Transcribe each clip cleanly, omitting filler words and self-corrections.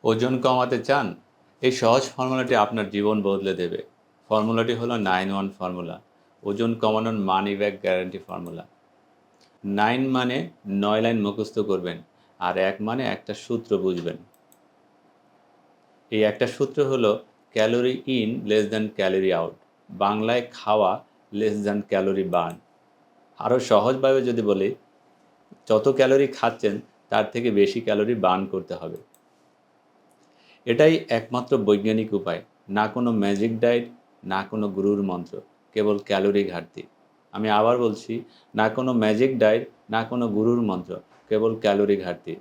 ওজন কমাতে চান? এই সহজ ফর্মুলাটি আপনার জীবন বদলে দেবে। ফর্মুলাটি হলো 9-1 ফর্মুলা। ওজন কমানোর মানি ব্যাক গ্যারান্টি ফর্মুলা। 9 মানে 9 লাইন মুখস্থ করবেন, আর 1 মানে একটা সূত্র বুঝবেন। এই একটা সূত্র হলো calorie in less than calorie out. বাংলায় খাওয়া লেস দ্যান ক্যালোরি বার্ন। আরও সহজভাবে যদি বলি, যত ক্যালোরি খাচ্ছেন তার থেকে বেশি ক্যালোরি বার্ন করতে হবে। এটাই একমাত্র বৈজ্ঞানিক উপায়। না কোনো ম্যাজিক ডায়েট, না কোনো গুরুর মন্ত্র, কেবল ক্যালোরি ঘাটতি। আমি আবার বলছি, না কোনো ম্যাজিক ডায়েট, না কোনো গুরুর মন্ত্র, কেবল ক্যালোরি ঘাটতি।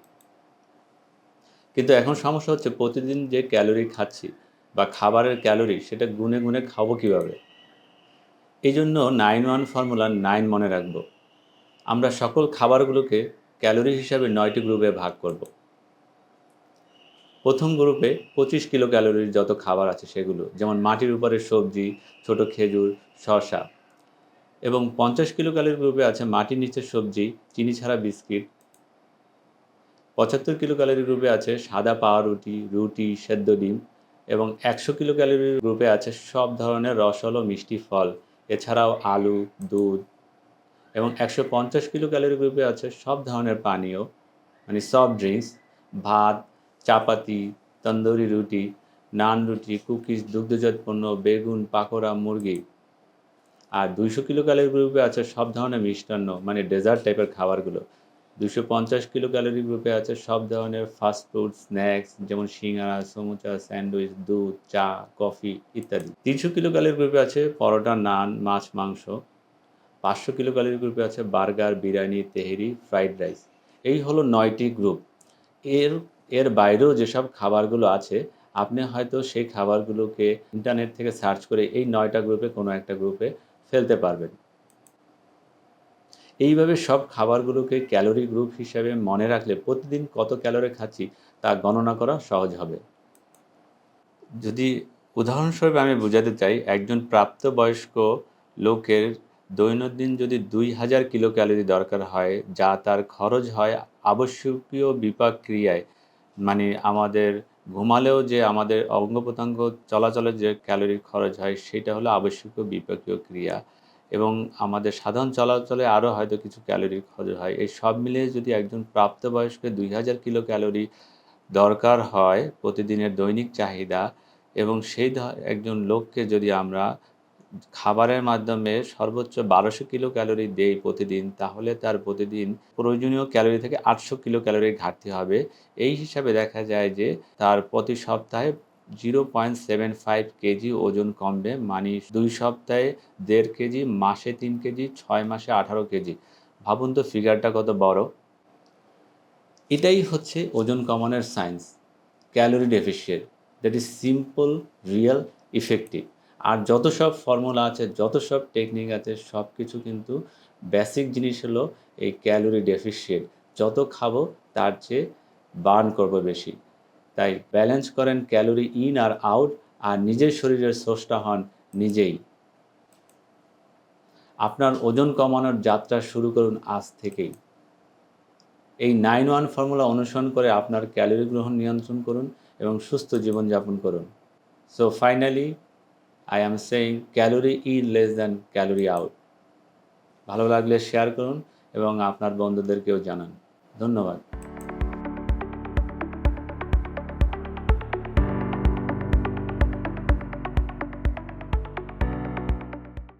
কিন্তু এখন সমস্যা হচ্ছে প্রতিদিন যে ক্যালোরি খাচ্ছি বা খাবারের ক্যালোরি সেটা গুনে গুনে খাবো কীভাবে? এই জন্য 9-1 ফর্মুলা 9 মনে রাখব। আমরা সকল খাবারগুলোকে ক্যালোরি হিসাবে 9টি গ্রুপে ভাগ করব। প্রথম গ্রুপে 25 কিলো ক্যালোরির যত খাবার আছে সেগুলো, যেমন মাটির উপরের সবজি, ছোট খেজুর, শসা। এবং 50 কিলো ক্যালোরির গ্রুপে আছে মাটির নিচের সবজি, চিনি ছাড়া বিস্কিট। 75 কিলো ক্যালোরি গ্রুপে আছে সাদা পাউরুটি, রুটি, সেদ্ধ ডিম। এবং 100 কিলো ক্যালোরির গ্রুপে আছে সব ধরনের রসালো মিষ্টি ফল, এছাড়াও আলু, দুধ। এবং 150 কিলো ক্যালোরি গ্রুপে আছে সব ধরনের পানীয়, মানে সফট ড্রিঙ্কস, ভাত, চাপাতি, তন্দুরি রুটি, নান রুটি, কুকিজ, দুগ্ধজাত পণ্য, বেগুন, পাকোড়া, মুরগি। আর 200 কিলো ক্যালোরি গ্রুপে আছে সব ধরনের মিষ্টান্ন, মানে ডেজার্ট টাইপের খাবারগুলো। 250 কিলো ক্যালোরি গ্রুপে আছে সব ধরনের ফাস্ট ফুড, স্ন্যাক্স, যেমন সিঙ্গারা, সমুচা, স্যান্ডউইচ, দুধ, চা, কফি ইত্যাদি। 300 কিলো ক্যালোরি গ্রুপে আছে পরোটা, নান, মাছ, মাংস। 500 কিলো ক্যালোরি গ্রুপে আছে burger, biryani, Tehri, fried rice. এই হলো 9টি গ্রুপ। এর এর বাইরেও যেসব খাবারগুলো আছে, আপনি হয়তো সেই খাবারগুলোকে ইন্টারনেট থেকে সার্চ করে এই 9টা গ্রুপে কোনো একটা গ্রুপে ফেলতে পারবেন। এইভাবে সব খাবারগুলোকে ক্যালোরি গ্রুপ হিসেবে মনে রাখলে প্রতিদিন কত ক্যালোরি খাচ্ছি তা গণনা করা সহজ হবে। যদি উদাহরণস্বরূপ আমি বোঝাতে চাই, একজন প্রাপ্তবয়স্ক লোকের দৈনন্দিন যদি 2000 কিলো ক্যালোরি দরকার হয়, যা তার খরচ হয় আবশ্যকীয় বিপাক ক্রিয়ায়, মানে আমাদের ঘুমালেও যে আমাদের অঙ্গ প্রত্যঙ্গ চলাচলের যে ক্যালোরির খরচ হয় সেটা হলো আবশ্যকীয় বিপাকীয় ক্রিয়া। এবং আমাদের সাধারণ চলাচলে আরও হয়তো কিছু ক্যালোরির খরচ হয়। এই সব মিলিয়ে যদি একজন প্রাপ্তবয়স্কের 2000 কিলো ক্যালোরি দরকার হয় প্রতিদিনের দৈনিক চাহিদা, এবং সেই একজন লোককে যদি আমরা খাবারের মাধ্যমে সর্বোচ্চ 1200 কিলো ক্যালোরি দেই প্রতিদিন, তাহলে তার প্রতিদিন প্রয়োজনীয় ক্যালোরি থেকে 800 কিলো ক্যালোরির ঘাটতি হবে। এই হিসাবে দেখা যায় যে তার প্রতি সপ্তাহে 0.75 কেজি ওজন কমবে, মানে 2 সপ্তাহে 1.5 কেজি, মাসে 3 কেজি, 6 মাসে 18 কেজি। ভাবুন তো ফিগারটা কত বড়। এটাই হচ্ছে ওজন কমানোর science, calorie deficient, that is simple, real, effective. আর যত সব ফর্মুলা আছে, যত সব টেকনিক আছে, সব কিছু কিন্তু বেসিক জিনিস হলো এই ক্যালোরি ডেফিসিয়েন্ট। যত খাবো তার চেয়ে বার্ন করব বেশি। তাই ব্যালেন্স করেন ক্যালোরি ইন আর আউট, আর নিজের শরীরের স্রষ্টা হন নিজেই। আপনার ওজন কমানোর যাত্রা শুরু করুন আজ থেকেই। এই 9-1 ফর্মুলা অনুসরণ করে আপনার ক্যালোরি গ্রহণ নিয়ন্ত্রণ করুন এবং সুস্থ জীবনযাপন করুন। So finally I am saying calorie in less than calorie out. ভালো লাগলে শেয়ার করুন এবং আপনার বন্ধুদেরকেও জানান। ধন্যবাদ।